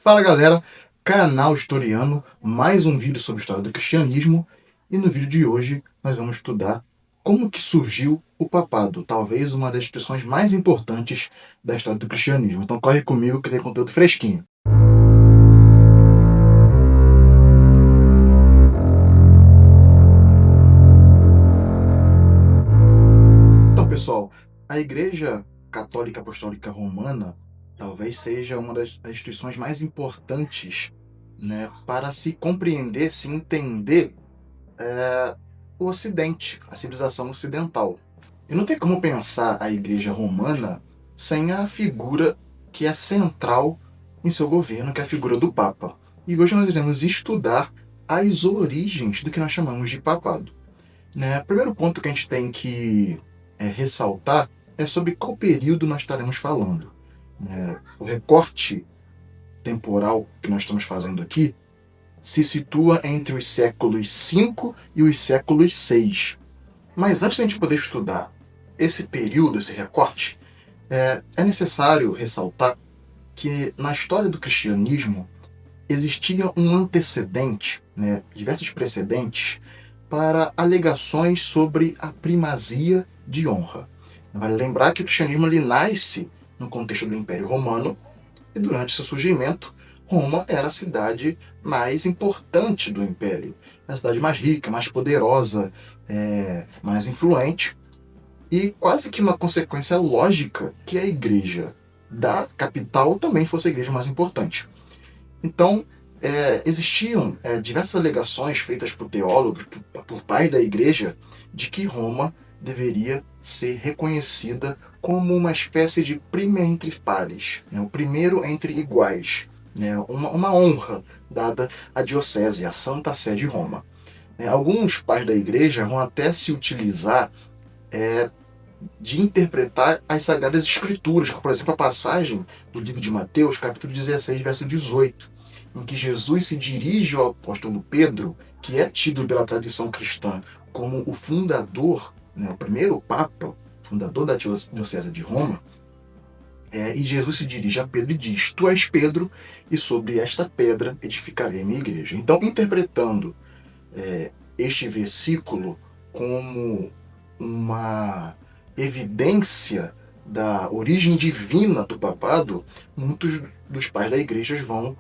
Fala galera, canal Historiano, mais um vídeo sobre a história do cristianismo, e no vídeo de hoje nós vamos estudar como que surgiu o papado, talvez uma das instituições mais importantes da história do cristianismo. Então corre comigo que tem conteúdo fresquinho. Então pessoal, a Igreja Católica Apostólica Romana talvez seja uma das instituições mais importantes, né, para se compreender, se entender o Ocidente, a civilização ocidental. E não tem como pensar a Igreja Romana sem a figura que é central em seu governo, que é a figura do Papa. E hoje nós iremos estudar as origens do que nós chamamos de papado. O primeiro ponto que a gente tem que ressaltar é sobre qual período nós estaremos falando. O recorte temporal que nós estamos fazendo aqui se situa entre os séculos V e os séculos VI. Mas antes de a gente poder estudar esse período, esse recorte, é necessário ressaltar que na história do cristianismo existia um antecedente, diversos precedentes, para alegações sobre a primazia de honra. Vale lembrar que o cristianismo ele nasce no contexto do Império Romano, e durante seu surgimento, Roma era a cidade mais importante do Império, a cidade mais rica, mais poderosa, mais influente, e quase que uma consequência lógica que a igreja da capital também fosse a igreja mais importante. Então, existiam diversas alegações feitas por teólogos, por pais da igreja, de que Roma deveria ser reconhecida como uma espécie de prima entre pares, o primeiro entre iguais, uma honra dada à diocese, à Santa Sé de Roma. Alguns pais da igreja vão até se utilizar de interpretar as Sagradas Escrituras, como por exemplo a passagem do livro de Mateus, capítulo 16, verso 18, em que Jesus se dirige ao apóstolo Pedro, que é tido pela tradição cristã como o fundador, o primeiro Papa, fundador da Diocese de Roma, e Jesus se dirige a Pedro e diz: Tu és Pedro, e sobre esta pedra edificarei a minha igreja. Então, interpretando este versículo como uma evidência da origem divina do papado, muitos dos pais da igreja vão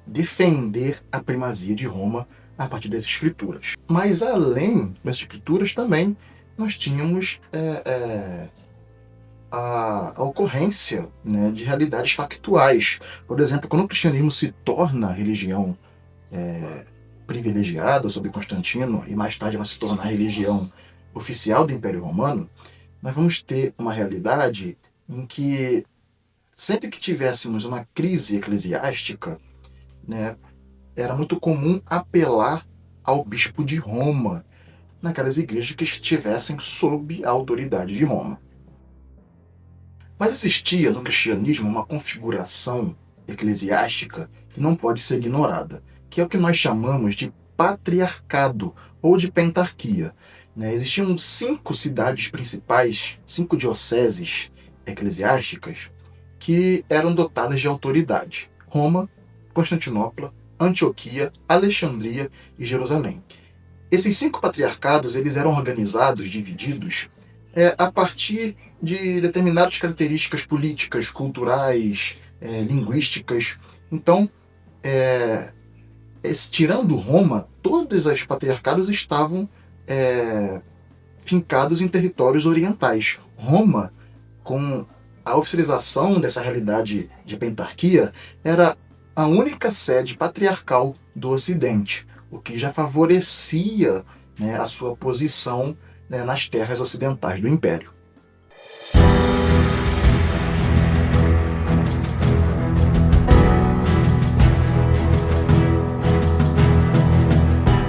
defender a primazia de Roma a partir das escrituras. Mas além das escrituras também nós tínhamos a ocorrência de realidades factuais. Por exemplo, quando o cristianismo se torna a religião privilegiada sob Constantino e mais tarde vai se tornar a religião oficial do Império Romano, nós vamos ter uma realidade em que sempre que tivéssemos uma crise eclesiástica, era muito comum apelar ao bispo de Roma, naquelas igrejas que estivessem sob a autoridade de Roma. Mas existia no cristianismo uma configuração eclesiástica que não pode ser ignorada, que é o que nós chamamos de patriarcado ou de pentarquia. Existiam 5 cidades principais, 5 dioceses eclesiásticas, que eram dotadas de autoridade: Roma, Constantinopla, Antioquia, Alexandria e Jerusalém. Esses 5 patriarcados eles eram organizados, divididos, a partir de determinadas características políticas, culturais, linguísticas. Então, tirando Roma, todos os patriarcados estavam fincados em territórios orientais. Roma, com a oficialização dessa realidade de pentarquia, era a única sede patriarcal do Ocidente, o que já favorecia a sua posição nas terras ocidentais do Império.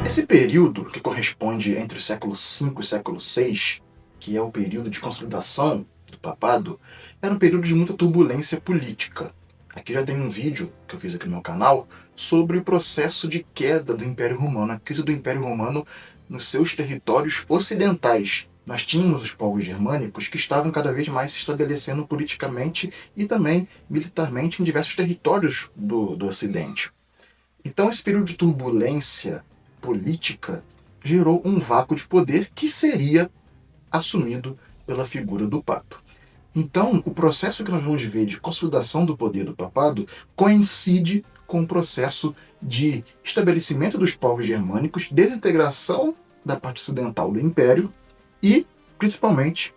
Esse período, que corresponde entre o século V e o século VI, que é o período de consolidação do papado, era um período de muita turbulência política. Aqui já tem um vídeo que eu fiz aqui no meu canal sobre o processo de queda do Império Romano, a crise do Império Romano nos seus territórios ocidentais, nós tínhamos os povos germânicos que estavam cada vez mais se estabelecendo politicamente e também militarmente em diversos territórios do Ocidente. Então, esse período de turbulência política gerou um vácuo de poder que seria assumido pela figura do Papa. Então, o processo que nós vamos ver de consolidação do poder do papado coincide com o processo de estabelecimento dos povos germânicos, desintegração da parte ocidental do Império e, principalmente,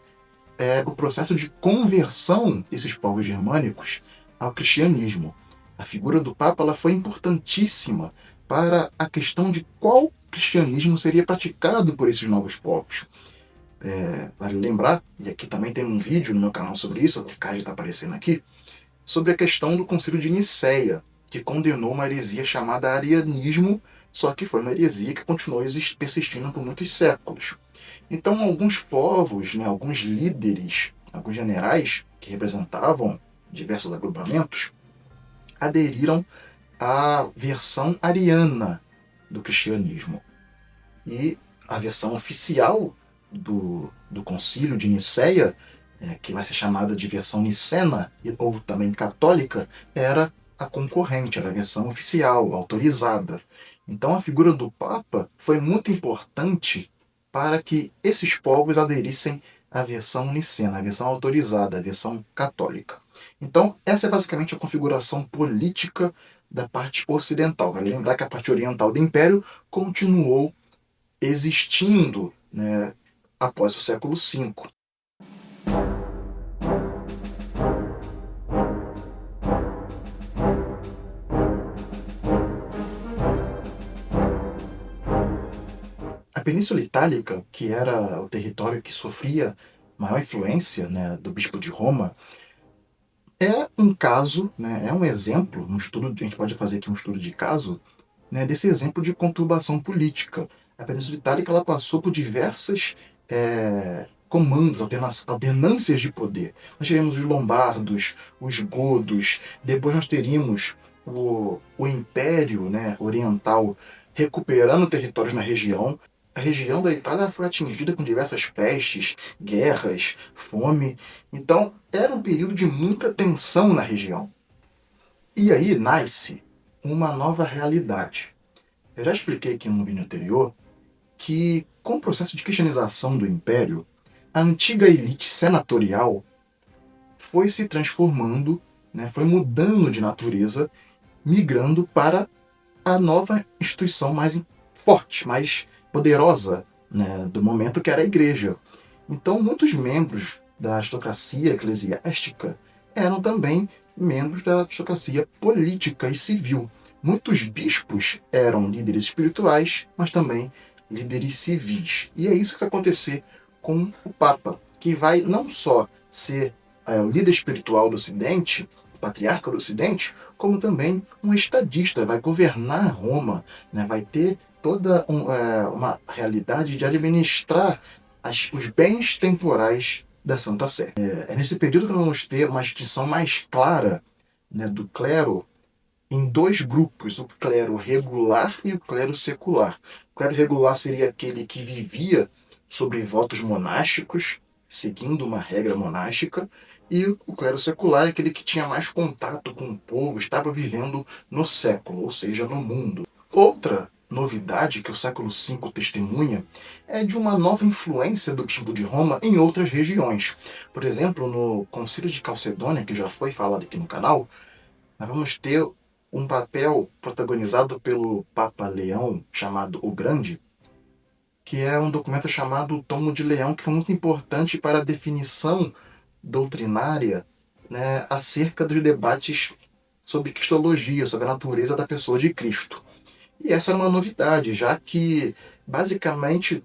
o processo de conversão desses povos germânicos ao cristianismo. A figura do Papa ela foi importantíssima para a questão de qual cristianismo seria praticado por esses novos povos. Vale lembrar, e aqui também tem um vídeo no meu canal sobre isso, o card está aparecendo aqui, sobre a questão do Concílio de Nicéia, que condenou uma heresia chamada arianismo, só que foi uma heresia que continuou persistindo por muitos séculos. Então, alguns povos, alguns líderes, alguns generais que representavam diversos agrupamentos, aderiram à versão ariana do cristianismo. E a versão oficial do Concílio de Nicéia, que vai ser chamada de versão nicena, ou também católica, era a concorrente, era a versão oficial, autorizada. Então a figura do Papa foi muito importante para que esses povos aderissem à versão nicena, a versão autorizada, a versão católica. Então essa é basicamente a configuração política da parte ocidental. Vale lembrar que a parte oriental do Império continuou existindo, após o século V. A Península Itálica, que era o território que sofria maior influência do Bispo de Roma, é um caso, é um exemplo, um estudo, a gente pode fazer aqui um estudo de caso, desse exemplo de conturbação política. A Península Itálica ela passou por diversas comandos, alternâncias de poder. Nós tivemos os lombardos, os godos, depois nós teríamos o Império Oriental recuperando territórios na região. A região da Itália foi atingida com diversas pestes, guerras, fome. Então, era um período de muita tensão na região. E aí nasce uma nova realidade. Eu já expliquei aqui no vídeo anterior que, com o processo de cristianização do Império, a antiga elite senatorial foi se transformando, foi mudando de natureza, migrando para a nova instituição mais forte, mais poderosa do momento, que era a Igreja. Então, muitos membros da aristocracia eclesiástica eram também membros da aristocracia política e civil. Muitos bispos eram líderes espirituais, mas também líderes civis. E é isso que vai acontecer com o Papa, que vai não só ser o líder espiritual do Ocidente, o patriarca do Ocidente, como também um estadista, vai governar Roma, vai ter toda uma realidade de administrar os bens temporais da Santa Sé. É nesse período que nós vamos ter uma distinção mais clara do clero em dois grupos, o clero regular e o clero secular. O clero regular seria aquele que vivia sobre votos monásticos, seguindo uma regra monástica, e o clero secular é aquele que tinha mais contato com o povo, estava vivendo no século, ou seja, no mundo. Outra novidade que o século V testemunha é de uma nova influência do Bispo de Roma em outras regiões. Por exemplo, no Concílio de Calcedônia, que já foi falado aqui no canal, nós vamos ter um papel protagonizado pelo Papa Leão, chamado o Grande, que é um documento chamado Tomo de Leão, que foi muito importante para a definição doutrinária acerca dos debates sobre cristologia, sobre a natureza da pessoa de Cristo. E essa é uma novidade, já que, basicamente,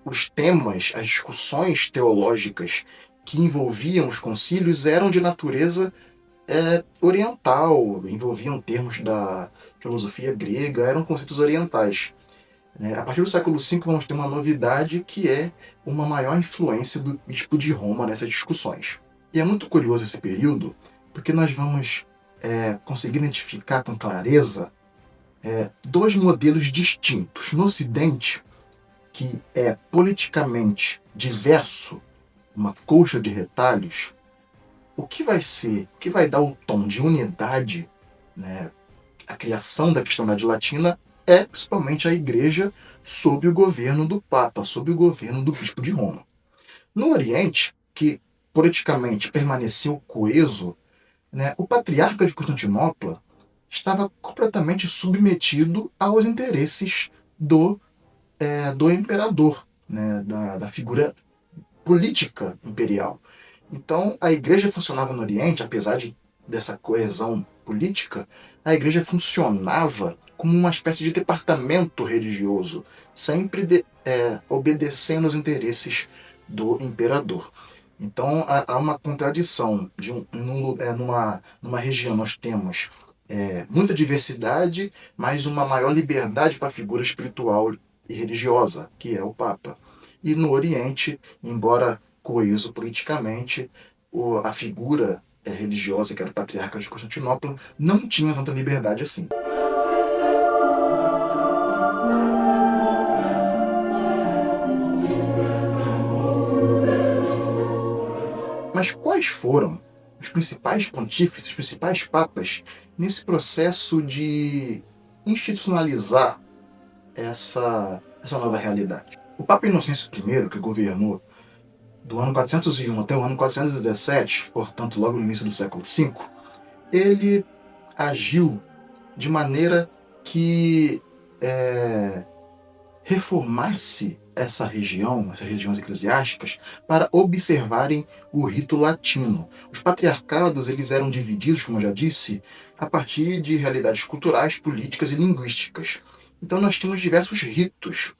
os temas, as discussões teológicas que envolviam os concílios eram de natureza oriental, envolviam termos da filosofia grega, eram conceitos orientais. A partir do século V vamos ter uma novidade que é uma maior influência do Bispo de Roma nessas discussões. E é muito curioso esse período, porque nós vamos conseguir identificar com clareza dois modelos distintos. No Ocidente, que é politicamente diverso, uma colcha de retalhos, o que vai ser, o que vai dar o tom de unidade, né, a criação da cristandade latina é principalmente a Igreja sob o governo do Papa, sob o governo do Bispo de Roma. No Oriente, que politicamente permaneceu coeso, né, o patriarca de Constantinopla estava completamente submetido aos interesses do imperador, né, da figura política imperial. Então, a igreja funcionava no Oriente, apesar dessa coesão política, a igreja funcionava como uma espécie de departamento religioso, sempre obedecendo aos interesses do imperador. Então, há uma contradição. Numa região nós temos muita diversidade, mas uma maior liberdade para a figura espiritual e religiosa, que é o Papa. E no Oriente, embora coeso politicamente, a figura religiosa, que era o patriarca de Constantinopla, não tinha tanta liberdade assim. Mas quais foram os principais pontífices, os principais papas, nesse processo de institucionalizar essa nova realidade? O Papa Inocêncio I, que governou do ano 401 até o ano 417, portanto logo no início do século V, ele agiu de maneira que reformasse essas regiões eclesiásticas, para observarem o rito latino. Os patriarcados eles eram divididos, como eu já disse, a partir de realidades culturais, políticas e linguísticas. Então nós tínhamos diversos ritos,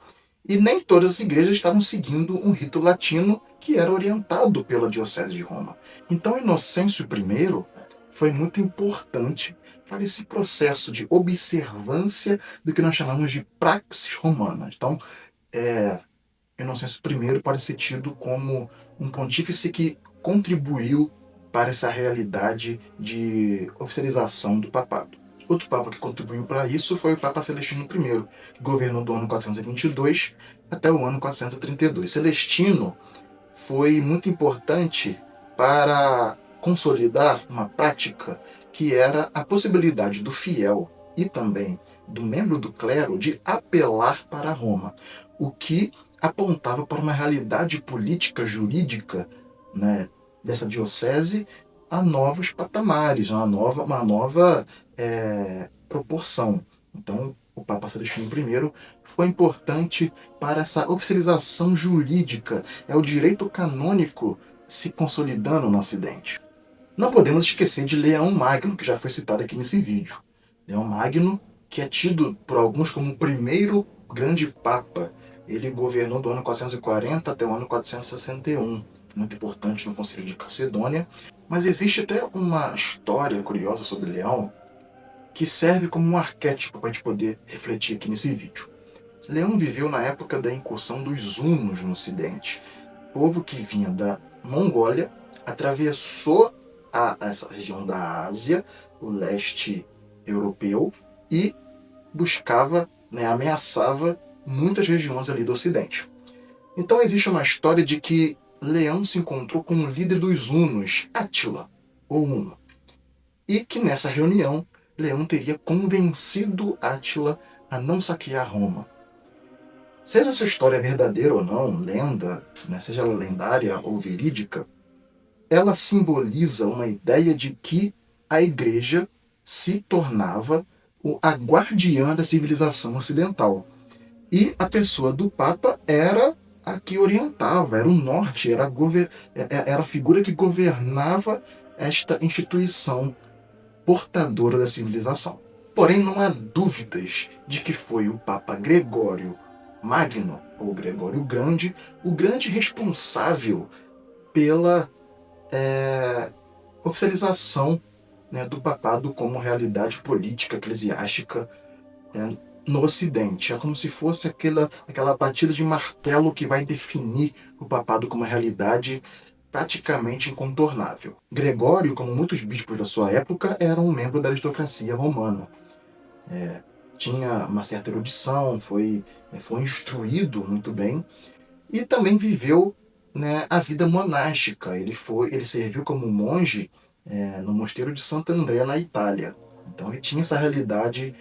e nem todas as igrejas estavam seguindo um rito latino que era orientado pela Diocese de Roma. Então Inocêncio I foi muito importante para esse processo de observância do que nós chamamos de praxis romana. Então, Inocêncio I pode ser tido como um pontífice que contribuiu para essa realidade de oficialização do papado. Outro papa que contribuiu para isso foi o Papa Celestino I, que governou do ano 422 até o ano 432. Celestino foi muito importante para consolidar uma prática que era a possibilidade do fiel e também do membro do clero de apelar para Roma, o que apontava para uma realidade política jurídica, né, dessa diocese a novos patamares, uma nova proporção. Então, o Papa Celestino I foi importante para essa oficialização jurídica, é o direito canônico se consolidando no Ocidente. Não podemos esquecer de Leão Magno, que já foi citado aqui nesse vídeo. Leão Magno, que é tido por alguns como o primeiro grande papa. Ele governou do ano 440 até o ano 461, muito importante no Concílio de Calcedônia. Mas existe até uma história curiosa sobre Leão, que serve como um arquétipo para a gente poder refletir aqui nesse vídeo. Leão viveu na época da incursão dos hunos no Ocidente, povo que vinha da Mongólia, atravessou essa região da Ásia, o leste europeu, e buscava, ameaçava muitas regiões ali do Ocidente. Então existe uma história de que Leão se encontrou com o líder dos hunos, Átila, ou Huno, e que nessa reunião Leão teria convencido Átila a não saquear Roma. Seja essa história verdadeira ou não, lenda, seja ela lendária ou verídica, ela simboliza uma ideia de que a igreja se tornava a guardiã da civilização ocidental. E a pessoa do Papa era a que orientava, era o norte, era a figura que governava esta instituição portadora da civilização. Porém, não há dúvidas de que foi o Papa Gregório Magno, ou Gregório Grande, o grande responsável pela oficialização do papado como realidade política eclesiástica no Ocidente. É como se fosse aquela batida de martelo que vai definir o papado como realidade praticamente incontornável. Gregório, como muitos bispos da sua época, era um membro da aristocracia romana. tinha uma certa erudição, foi instruído muito bem e também viveu, né, a vida monástica. Ele serviu como monge, no mosteiro de Sant'Andrea, na Itália. Então ele tinha essa realidade,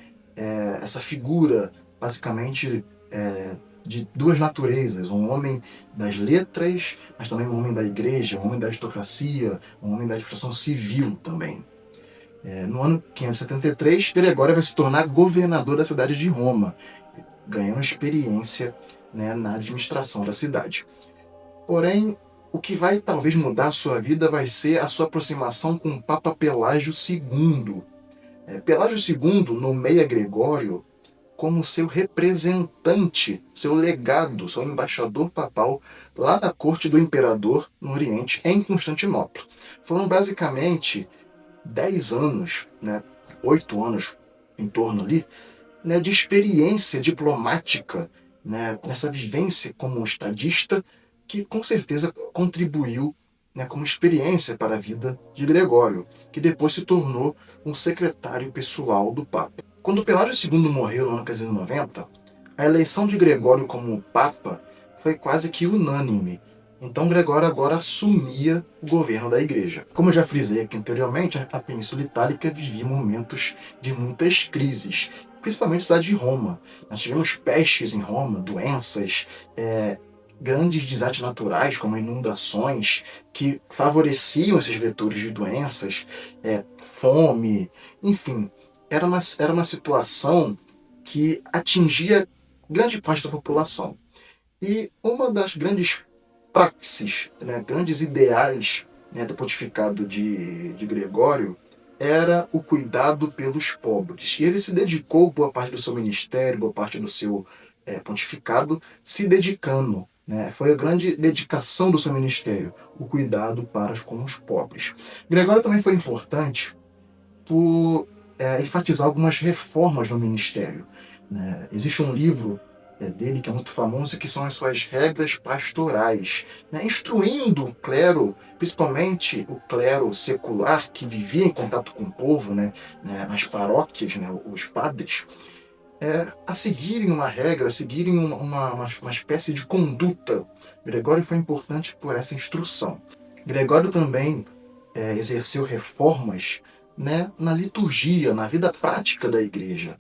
essa figura, basicamente, de duas naturezas: um homem das letras, mas também um homem da igreja, um homem da aristocracia, um homem da administração civil também. No ano 573, Gregório vai se tornar governador da cidade de Roma, ganhando experiência, né, na administração da cidade. Porém, o que vai talvez mudar a sua vida vai ser a sua aproximação com o Papa Pelágio II. Pelágio II nomeia Gregório como seu representante, seu legado, seu embaixador papal lá na corte do imperador no Oriente, em Constantinopla. Foram basicamente 10 anos, né, 8 anos em torno ali, né, de experiência diplomática, né, nessa vivência como estadista, que com certeza contribuiu, né, como experiência para a vida de Gregório, que depois se tornou um secretário pessoal do Papa. Quando Pelágio II morreu no ano 590, a eleição de Gregório como Papa foi quase que unânime. Então Gregório agora assumia o governo da igreja. Como eu já frisei aqui anteriormente, a Península Itálica vivia momentos de muitas crises, principalmente a cidade de Roma. Nós tivemos pestes em Roma, doenças, grandes desastres naturais, como inundações, que favoreciam esses vetores de doenças, fome, enfim. Era uma situação que atingia grande parte da população. E uma das grandes praxis, né, grandes ideais, né, do pontificado de Gregório era o cuidado pelos pobres. E ele se dedicou boa parte do seu ministério, boa parte do seu pontificado, se dedicando. Né, foi a grande dedicação do seu ministério, o cuidado para com os pobres. Gregório também foi importante por enfatizar algumas reformas no ministério. Né? Existe um livro dele que é muito famoso, que são as suas regras pastorais, né? Instruindo o clero, principalmente o clero secular, que vivia em contato com o povo, né, nas paróquias, né, os padres, a seguirem uma regra, a seguirem uma espécie de conduta. Gregório foi importante por essa instrução. Gregório também exerceu reformas, né, na liturgia, na vida prática da igreja.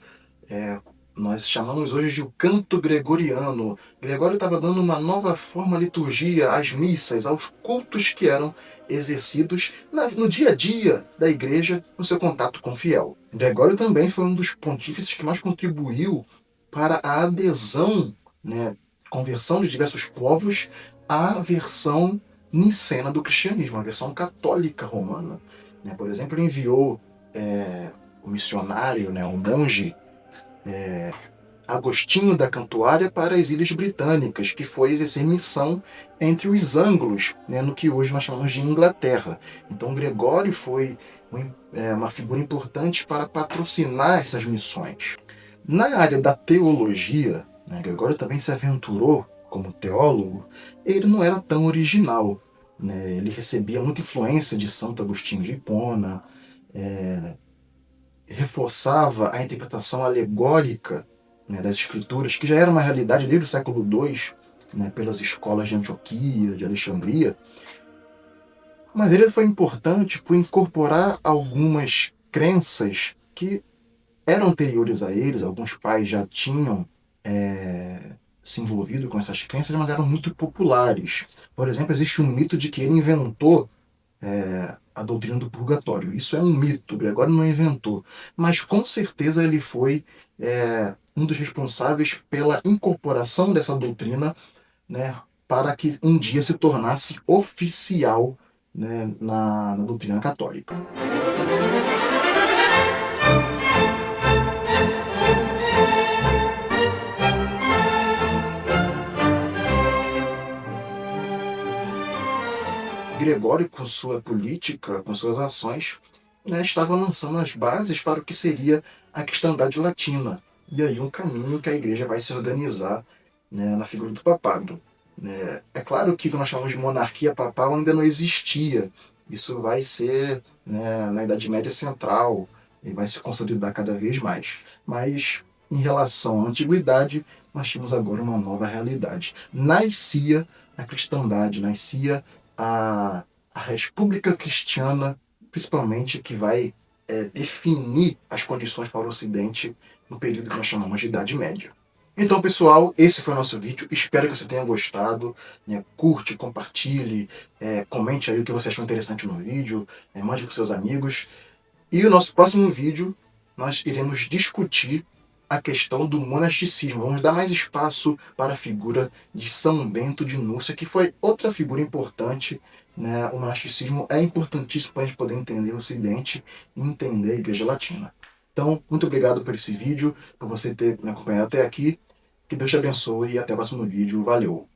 Nós chamamos hoje de o canto gregoriano. Gregório estava dando uma nova forma à liturgia, às missas, aos cultos que eram exercidos no dia a dia da igreja, no seu contato com o fiel. Gregório também foi um dos pontífices que mais contribuiu para a adesão, né, conversão de diversos povos à versão nicena do cristianismo, a versão católica romana. Né? Por exemplo, ele enviou o missionário, né, o monge, Agostinho da Cantuária para as Ilhas Britânicas, que foi exercer missão entre os anglos, né, no que hoje nós chamamos de Inglaterra. Então Gregório foi uma figura importante para patrocinar essas missões. Na área da teologia, né, Gregório também se aventurou como teólogo. Ele não era tão original. Né, ele recebia muita influência de Santo Agostinho de Hipona, reforçava a interpretação alegórica, né, das escrituras, que já era uma realidade desde o século II, né, pelas escolas de Antioquia, de Alexandria. Mas ele foi importante por incorporar algumas crenças que eram anteriores a eles. Alguns pais já tinham se envolvido com essas crenças, mas eram muito populares. Por exemplo, existe um mito de que ele inventou a doutrina do purgatório. Isso é um mito, Gregório não inventou. Mas com certeza ele foi um dos responsáveis pela incorporação dessa doutrina, né, para que um dia se tornasse oficial, né, na doutrina católica. Gregório, com sua política, com suas ações, né, estava lançando as bases para o que seria a cristandade latina. E aí um caminho que a igreja vai se organizar, né, na figura do papado. Né? É claro que o que nós chamamos de monarquia papal ainda não existia. Isso vai ser, né, na Idade Média Central e vai se consolidar cada vez mais. Mas em relação à antiguidade, nós tínhamos agora uma nova realidade. Nascia a cristandade, nascia a República Cristiana, principalmente, que vai definir as condições para o Ocidente no período que nós chamamos de Idade Média. Então, pessoal, esse foi o nosso vídeo. Espero que você tenha gostado. Né? Curte, compartilhe, comente aí o que você achou interessante no vídeo, mande para os seus amigos. E o nosso próximo vídeo, nós iremos discutir a questão do monasticismo. Vamos dar mais espaço para a figura de São Bento de Núrcia, que foi outra figura importante. Né? O monasticismo é importantíssimo para a gente poder entender o Ocidente e entender a Igreja Latina. Então, muito obrigado por esse vídeo, por você ter me acompanhado até aqui. Que Deus te abençoe e até o próximo vídeo. Valeu!